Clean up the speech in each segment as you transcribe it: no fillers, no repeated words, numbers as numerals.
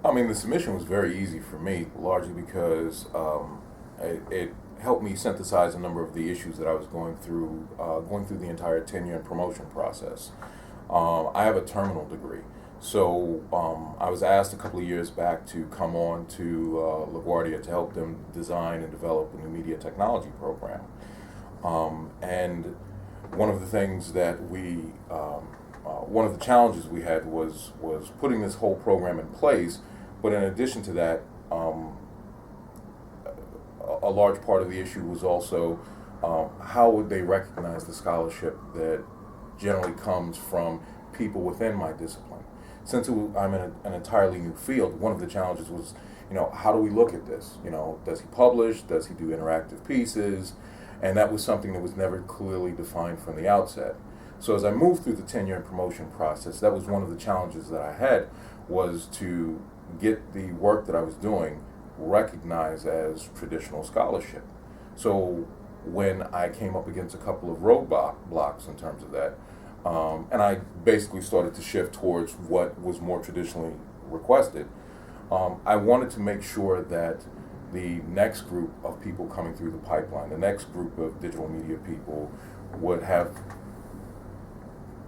I mean, the submission was very easy for me, largely because it helped me synthesize a number of the issues that I was going through the entire tenure and promotion process. I have a terminal degree, so I was asked a couple of years back to come on to LaGuardia to help them design and develop a new media technology program. And one of the things that one of the challenges we had was putting this whole program in place. But in addition to that, a large part of the issue was also how would they recognize the scholarship that generally comes from people within my discipline. Since I'm in an entirely new field, one of the challenges was, how do we look at this? Does he publish? Does he do interactive pieces? And that was something that was never clearly defined from the outset. So as I moved through the tenure and promotion process, that was one of the challenges that I had, was to get the work that I was doing recognized as traditional scholarship. So when I came up against a couple of roadblocks in terms of that, and I basically started to shift towards what was more traditionally requested, I wanted to make sure that the next group of people coming through the pipeline, the next group of digital media people, would have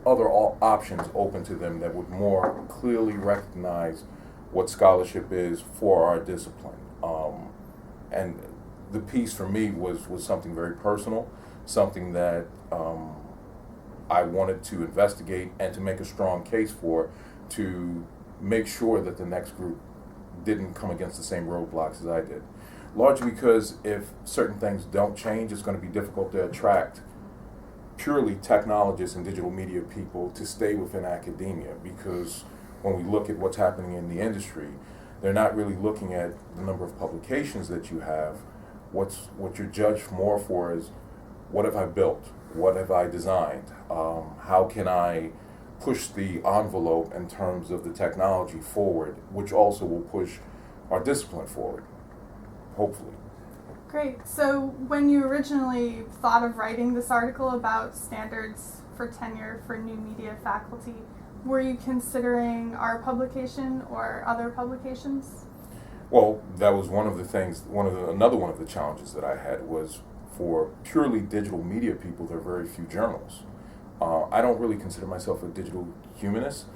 other options open to them that would more clearly recognize what scholarship is for our discipline. And the piece for me was something very personal, something that I wanted to investigate and to make a strong case for, to make sure that the next group didn't come against the same roadblocks as I did. Largely because if certain things don't change, it's going to be difficult to attract purely technologists and digital media people to stay within academia, because when we look at what's happening in the industry, they're not really looking at the number of publications that you have. What you're judged more for is, what have I built? What have I designed? How can I push the envelope in terms of the technology forward, which also will push our discipline forward, hopefully. Great. So when you originally thought of writing this article about standards for tenure for new media faculty, were you considering our publication or other publications? Well, that was one of the things. Another one of the challenges that I had was, for purely digital media people, there are very few journals. I don't really consider myself a digital humanist.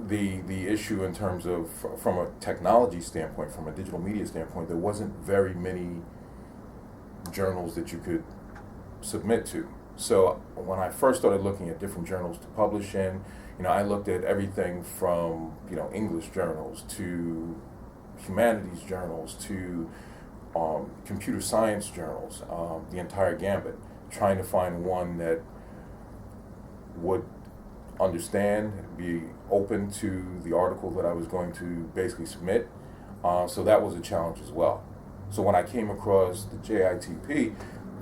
The issue in terms of, from a technology standpoint, from a digital media standpoint, there wasn't very many journals that you could submit to. So when I first started looking at different journals to publish in, I looked at everything from, English journals to humanities journals to computer science journals, the entire gambit, trying to find one that would understand, be open to the article that I was going to basically submit. So that was a challenge as well. So when I came across the JITP,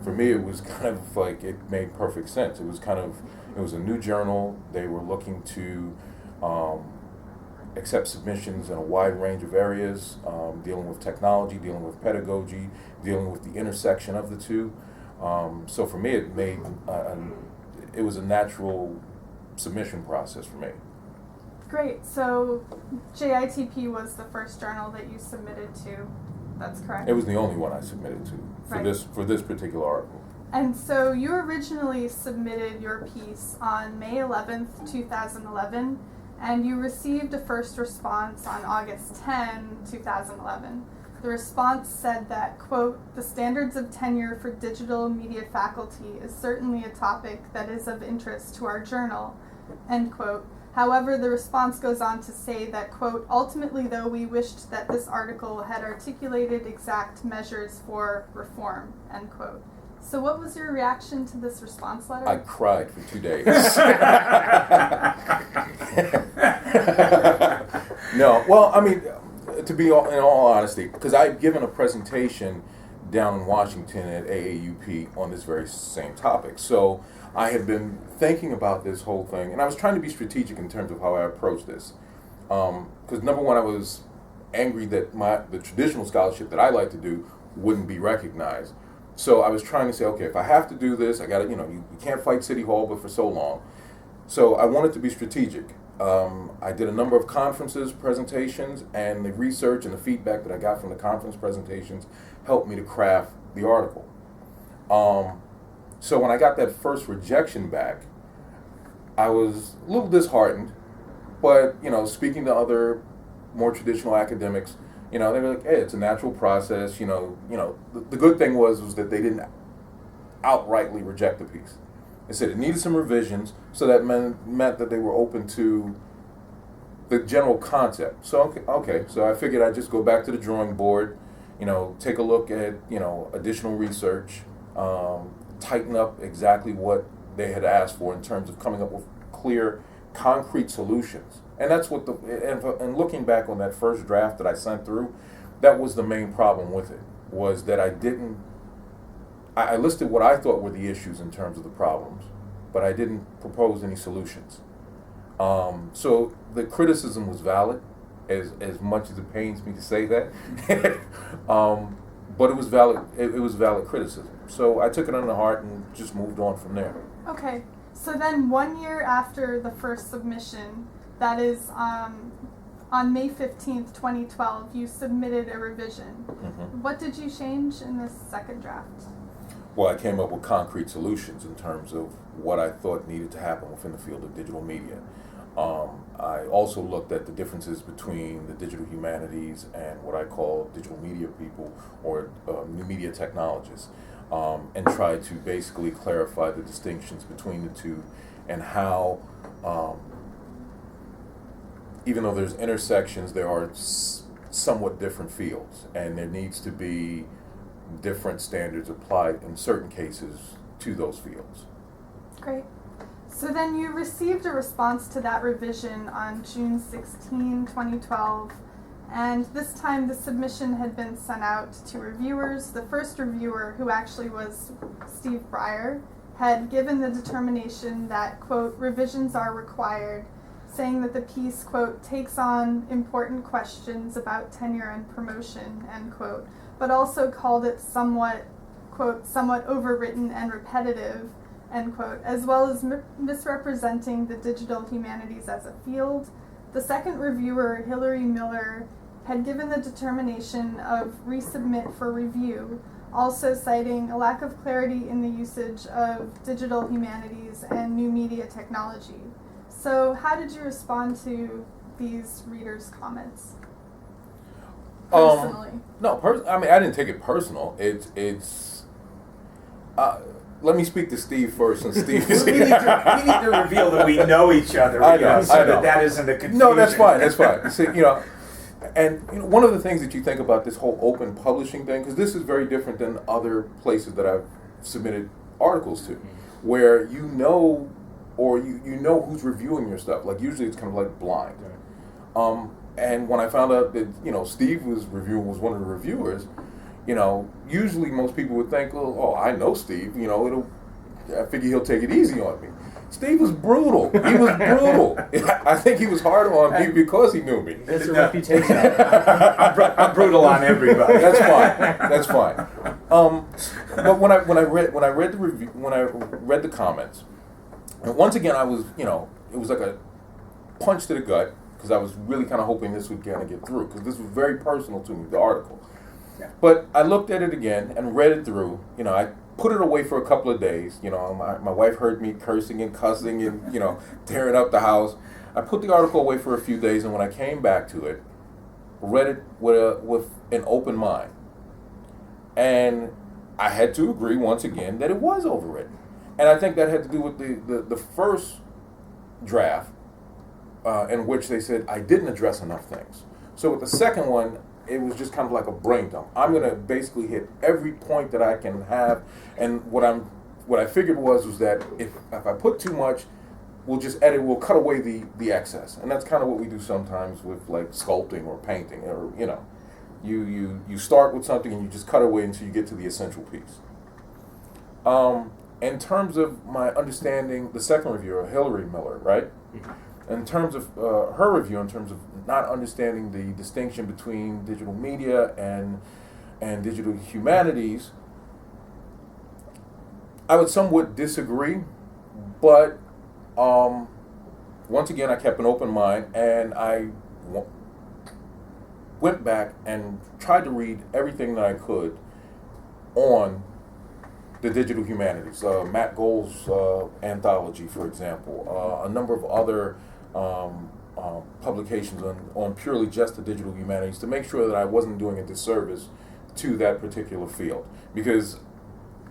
for me it was kind of like, it made perfect sense. It was a new journal. They were looking to accept submissions in a wide range of areas, dealing with technology, dealing with pedagogy, dealing with the intersection of the two. So for me, it was a natural submission process for me. Great. So JITP was the first journal that you submitted to. That's correct? It was the only one I submitted to for Right. for this particular article. And so you originally submitted your piece on May 11th, 2011, and you received a first response on August 10, 2011. The response said that, quote, "The standards of tenure for digital media faculty is certainly a topic that is of interest to our journal," end quote. However, the response goes on to say that, quote, "Ultimately, though, we wished that this article had articulated exact measures for reform," end quote. So what was your reaction to this response letter? I cried for 2 days. No, well, I mean, in all honesty, because I'd given a presentation down in Washington at AAUP on this very same topic. So I had been thinking about this whole thing, and I was trying to be strategic in terms of how I approached this. Because number one, I was angry that the traditional scholarship that I like to do wouldn't be recognized. So I was trying to say, okay, if I have to do this, I got to, you can't fight City Hall but for so long. So I wanted to be strategic. I did a number of conferences, presentations, and the research and the feedback that I got from the conference presentations helped me to craft the article. So when I got that first rejection back, I was a little disheartened, but speaking to other more traditional academics, they were like, "Hey, it's a natural process." The good thing was that they didn't outrightly reject the piece. They said it needed some revisions, so that meant that they were open to the general concept. So so I figured I'd just go back to the drawing board, take a look at additional research, tighten up exactly what they had asked for in terms of coming up with clear, concrete solutions. And that's what and looking back on that first draft that I sent through, that was the main problem with it, was that I listed what I thought were the issues in terms of the problems, but I didn't propose any solutions. So the criticism was valid, as much as it pains me to say that, but it was valid. It was valid criticism. So I took it on the heart and just moved on from there. Okay, so then 1 year after the first submission, that is on May 15th, 2012, you submitted a revision. Mm-hmm. What did you change in this second draft? Well, I came up with concrete solutions in terms of what I thought needed to happen within the field of digital media. I also looked at the differences between the digital humanities and what I call digital media people, or new media technologists, and tried to basically clarify the distinctions between the two, and how, even though there's intersections, there are somewhat different fields, and there needs to be different standards applied in certain cases to those fields. Great. So then you received a response to that revision on June 16, 2012, and this time the submission had been sent out to reviewers. The first reviewer, who actually was Steve Breyer, had given the determination that, quote, revisions are required, saying that the piece, quote, takes on important questions about tenure and promotion, end quote, but also called it somewhat, quote, somewhat overwritten and repetitive, end quote, as well as misrepresenting the digital humanities as a field. The second reviewer, Hillary Miller, had given the determination of resubmit for review, also citing a lack of clarity in the usage of digital humanities and new media technology. So how did you respond to these readers' comments? Personally? I didn't take it personal. Let me speak to Steve first, and Steve is we need to reveal that we know each other. I know. That isn't a confusion. No, that's fine. That's fine. See, one of the things that you think about this whole open publishing thing, because this is very different than other places that I've submitted articles to, where you know who's reviewing your stuff. Like usually it's kind of like blind. Right. And when I found out that Steve was one of the reviewers, usually most people would think, oh, I know Steve. I figure he'll take it easy on me. Steve was brutal. He was brutal. I think he was hard on me because he knew me. That's a reputation. I'm brutal on everybody. That's fine. But when I read the review, when I read the comments, and once again I was, it was like a punch to the gut, because I was really kind of hoping this would kind of get through, because this was very personal to me, the article. Yeah. But I looked at it again and read it through. I put it away for a couple of days. My wife heard me cursing and cussing and, tearing up the house. I put the article away for a few days, and when I came back to it, read it with an open mind. And I had to agree once again that it was overwritten. And I think that had to do with the first draft, in which they said I didn't address enough things. So with the second one, it was just kind of like a brain dump. I'm going to basically hit every point that I can have, and what I figured was that if I put too much, we'll just edit, we'll cut away the excess, and that's kind of what we do sometimes with like sculpting or painting, or you start with something and you just cut away until you get to the essential piece. In terms of my understanding, the second reviewer, Hillary Miller, right? In terms of her review, in terms of not understanding the distinction between digital media and digital humanities, I would somewhat disagree, but once again, I kept an open mind, and I went back and tried to read everything that I could on the digital humanities. Matt Gold's anthology, for example, a number of other publications on purely just the digital humanities, to make sure that I wasn't doing a disservice to that particular field, because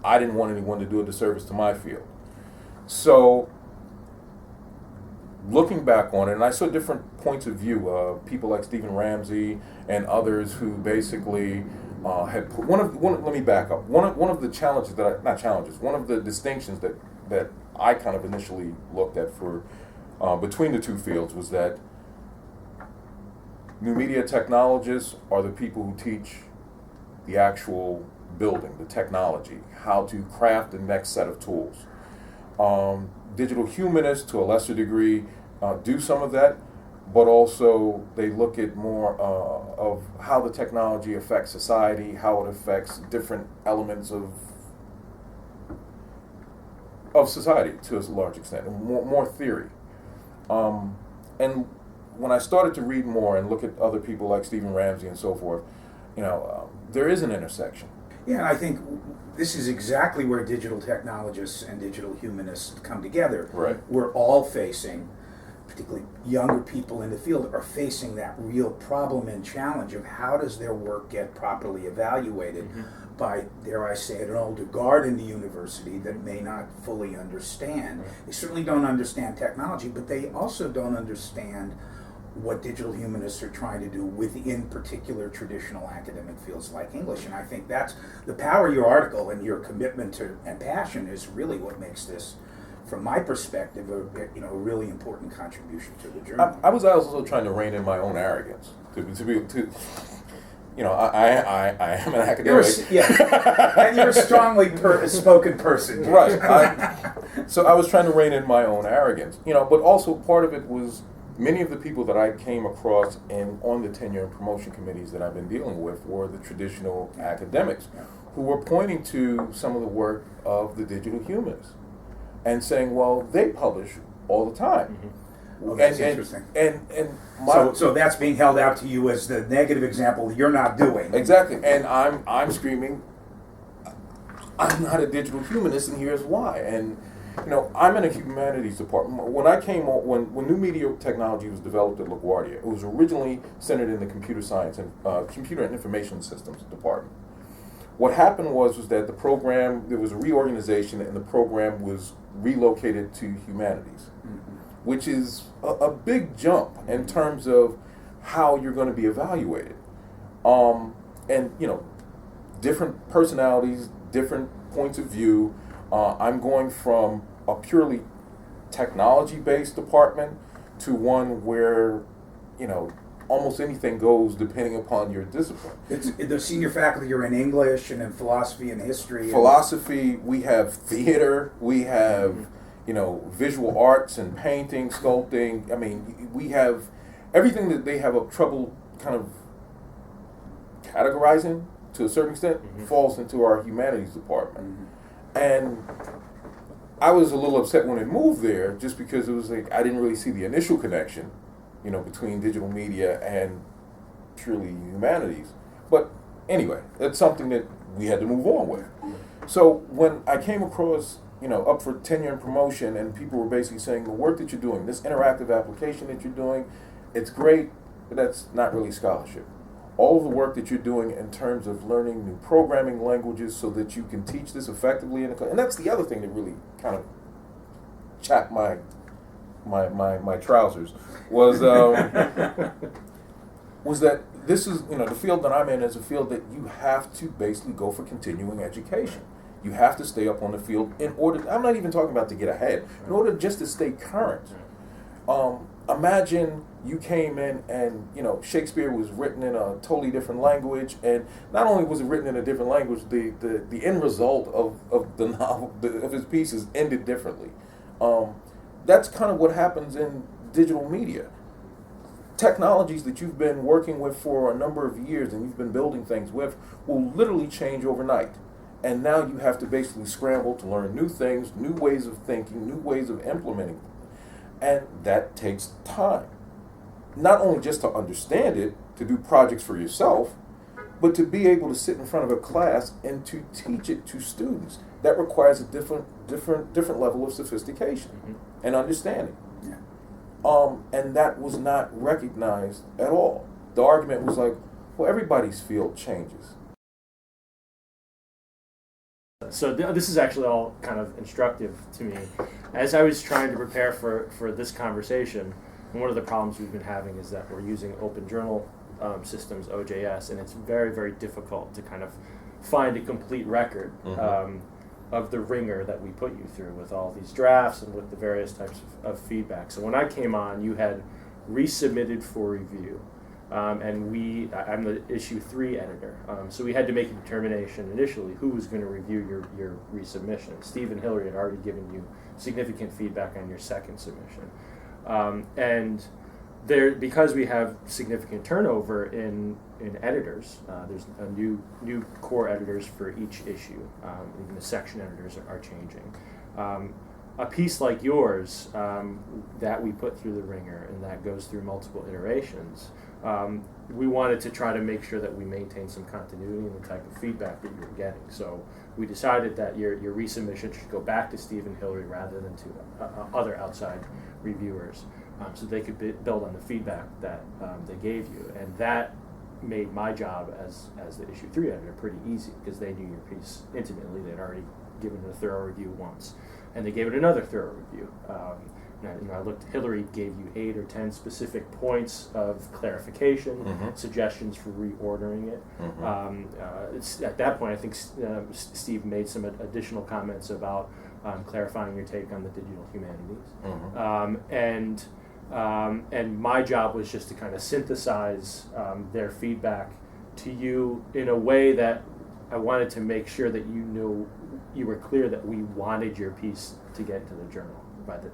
I didn't want anyone to do a disservice to my field. So, looking back on it, and I saw different points of view, people like Stephen Ramsey and others who basically had put let me back up. One of the challenges one of the distinctions that I kind of initially looked at for between the two fields was that new media technologists are the people who teach the actual building, the technology, how to craft the next set of tools. Digital humanists, to a lesser degree, do some of that, but also they look at more of how the technology affects society, how it affects different elements of society to a large extent, and more theory. And when I started to read more and look at other people like Stephen Ramsey and so forth, there is an intersection. Yeah, I think this is exactly where digital technologists and digital humanists come together. Right. We're all facing, particularly younger people in the field, are facing that real problem and challenge of how does their work get properly evaluated by, dare I say it, an older guard in the university that may not fully understand. They certainly don't understand technology, but they also don't understand what digital humanists are trying to do within particular traditional academic fields like English. And I think that's the power of your article, and your commitment to and passion is really what makes this, from my perspective, a really important contribution to the journal. I was also trying to rein in my own arrogance I am an academic. And you're a strongly spoken person. James. Right. So I was trying to rein in my own arrogance, but also part of it was many of the people that I came across on the tenure and promotion committees that I've been dealing with were the traditional academics who were pointing to some of the work of the digital humanists and saying, well, they publish all the time. Well, that's interesting. So that's being held out to you as the negative example you're not doing. Exactly. And I'm screaming, I'm not a digital humanist, and here's why. And I'm in a humanities department. When new media technology was developed at LaGuardia, it was originally centered in the computer science and computer and information systems department. What happened was that there was a reorganization, and the program was relocated to humanities, which is a big jump in terms of how you're going to be evaluated. And different personalities, different points of view. I'm going from a purely technology-based department to one where, almost anything goes depending upon your discipline. The senior faculty are in English and in philosophy and history. Philosophy, we have theater, we have, visual arts and painting, sculpting. I mean, we have everything that they have a trouble kind of categorizing to a certain extent falls into our humanities department. And I was a little upset when it moved there, just because it was like I didn't really see the initial connection, between digital media and purely humanities. But anyway, it's something that we had to move on with. So when I came across, up for tenure and promotion, and people were basically saying the work that you're doing, this interactive application that you're doing, it's great, but that's not really scholarship. All of the work that you're doing in terms of learning new programming languages so that you can teach this effectively and that's the other thing that really kind of chapped my trousers was that this is the field that I'm in is a field that you have to basically go for continuing education. You have to stay up on the field in order. I'm not even talking about to get ahead. In order just to stay current. Imagine you came in and Shakespeare was written in a totally different language, and not only was it written in a different language, the end result of the novel of his pieces ended differently. That's kind of what happens in digital media. Technologies that you've been working with for a number of years and you've been building things with will literally change overnight. And now you have to basically scramble to learn new things, new ways of thinking, new ways of implementing. And that takes time. Not only just to understand it, to do projects for yourself, but to be able to sit in front of a class and to teach it to students. That requires a different level of sophistication and understanding. Yeah. And that was not recognized at all. The argument was like, well, everybody's field changes. So this is actually all kind of instructive to me. As I was trying to prepare for this conversation, one of the problems we've been having is that we're using open journal systems, OJS, and it's very, very difficult to kind of find a complete record of the ringer that we put you through with all these drafts and with the various types of feedback. So when I came on, you had resubmitted for review. I'm the issue 3 editor, so we had to make a determination initially who was going to review your resubmission. Steve and Hillary had already given you significant feedback on your second submission, and because we have significant turnover in editors, there's a new core editors for each issue. Even the section editors are changing. A piece like yours that we put through the ringer and that goes through multiple iterations, we wanted to try to make sure that we maintain some continuity in the type of feedback that you're getting. So we decided that your resubmission should go back to Steve and Hillary rather than to other outside reviewers, so they could build on the feedback that they gave you. And that made my job as the issue 3 editor pretty easy, because they knew your piece intimately. They'd already given it a thorough review once, and they gave it another thorough review. I looked. Hillary gave you 8 or 10 specific points of clarification, suggestions for reordering it. At that point, I think Steve made some additional comments about clarifying your take on the digital humanities, and my job was just to kind of synthesize their feedback to you in a way that I wanted to make sure that you were clear that we wanted your piece to get into the journal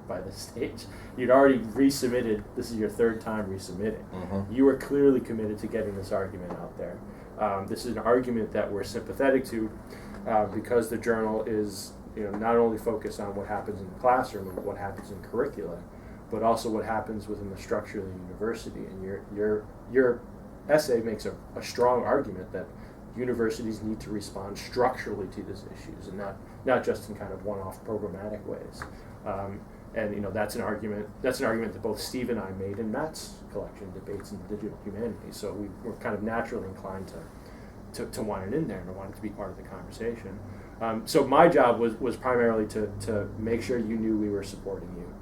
by the stage. You'd already resubmitted. This is your 3rd time resubmitting. You were clearly committed to getting this argument out there. This is an argument that we're sympathetic to, because the journal is not only focused on what happens in the classroom and what happens in curricula, but also what happens within the structure of the university. And your essay makes a strong argument that universities need to respond structurally to these issues, and not just in kind of one-off programmatic ways. And that's an argument that both Steve and I made in Matt's collection, Debates in the Digital Humanities. So we were kind of naturally inclined to want it in there and to want it to be part of the conversation. So my job was primarily to make sure you knew we were supporting you,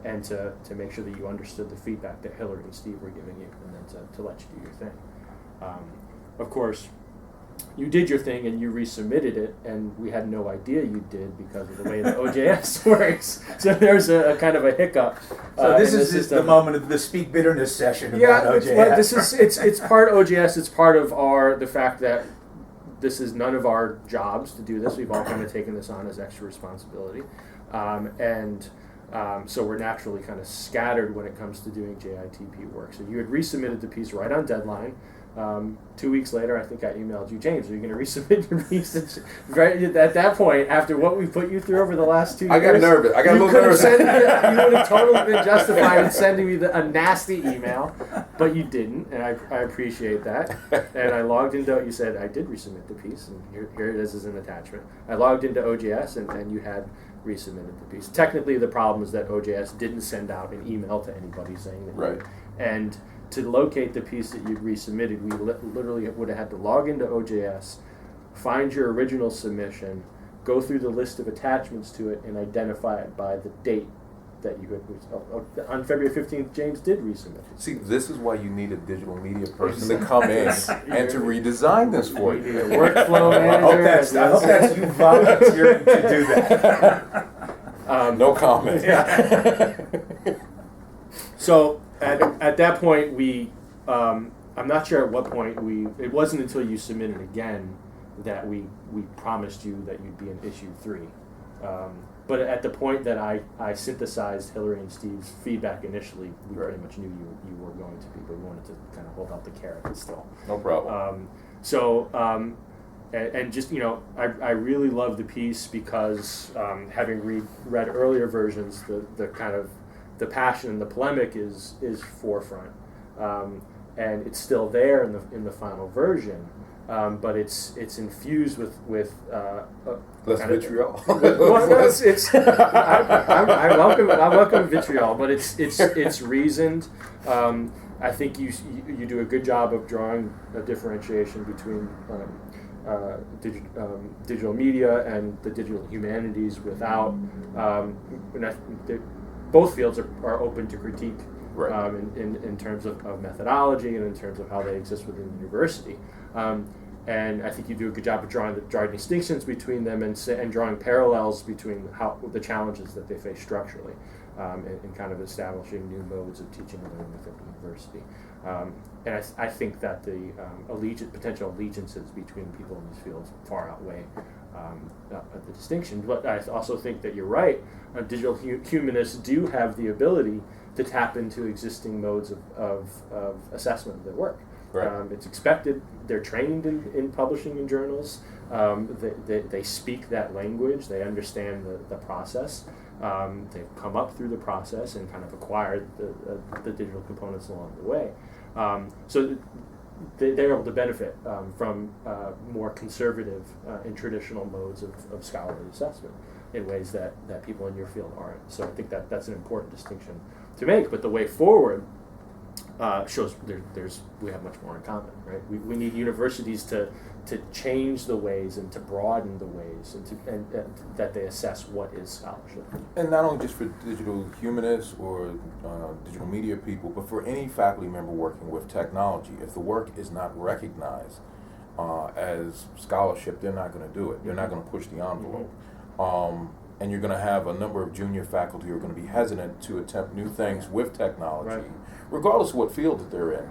and to make sure that you understood the feedback that Hillary and Steve were giving you, and then to let you do your thing. Of course, you did your thing and you resubmitted it, and we had no idea you did because of the way the OJS works. So there's a kind of a hiccup. So this is the moment of the speak bitterness session about OJS. Well, it's part OJS. It's part of the fact that this is none of our jobs to do this. We've all kind of taken this on as extra responsibility, so we're naturally kind of scattered when it comes to doing JITP work. So you had resubmitted the piece right on deadline. 2 weeks later, I think I emailed you, James, are you going to resubmit your piece? Right at that point, after what we put you through over the last 2 years, I got nervous. I got a little nervous. You would have totally been justified in sending me a nasty email, but you didn't, and I appreciate that. And I logged into, you said, I did resubmit the piece, and here it is as an attachment. I logged into OJS, and you had resubmitted the piece. Technically, the problem is that OJS didn't send out an email to anybody saying that. Right. And to locate the piece that you'd resubmitted, we literally would have had to log into OJS, find your original submission, go through the list of attachments to it, and identify it by the date that you had. On February 15th, James did resubmit it. See, this is why you need a digital media person to come in and to redesign this for You need you. a workflow manager. I hope that's you volunteering to do that. No comment. So at that point, I'm not sure at what point it wasn't until you submitted again that we promised you that you'd be in issue 3. But at the point that I synthesized Hillary and Steve's feedback initially, we pretty much knew you were going to be, but we wanted to kind of hold out the carrot still. No problem. And just, I really love the piece because having read earlier versions, the kind of the passion and the polemic is forefront, and it's still there in the final version, but it's infused with Less vitriol. well, it's I welcome vitriol, but it's reasoned. I think you do a good job of drawing a differentiation between digital media and the digital humanities without both fields are open to critique, Right. In terms of methodology and in terms of how they exist within the university. And I think you do a good job of drawing distinctions between them and drawing parallels between the challenges that they face structurally, and kind of establishing new modes of teaching and learning within the university. And I think that the potential allegiances between people in these fields far outweigh the distinction. But I also think that you're right. Digital humanists do have the ability to tap into existing modes of assessment of their work. Right. It's expected. They're trained in publishing in journals. They speak that language. They understand the process. They've come up through the process and kind of acquired the digital components along the way. So they're able to benefit from more conservative and traditional modes of scholarly assessment in ways that people in your field aren't. So I think that's an important distinction to make. But the way forward shows we have much more in common, right? We need universities to change the ways and to broaden the ways and that they assess what is scholarship. And not only just for digital humanists or digital media people, but for any faculty member working with technology. If the work is not recognized as scholarship, they're not going to do it. They're not going to push the envelope. And you're going to have a number of junior faculty who are going to be hesitant to attempt new things with technology, Right. regardless of what field that they're in,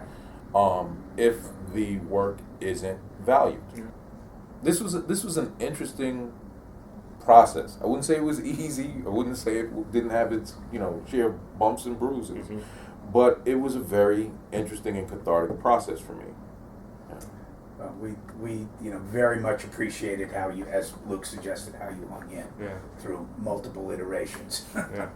if the work isn't valued. Yeah. This was an interesting process. I wouldn't say it was easy. I wouldn't say it didn't have its share of bumps and bruises, Mm-hmm. but it was a very interesting and cathartic process for me. Well, we very much appreciated how you, as Luke suggested, how you hung in Yeah. through multiple iterations. Yeah.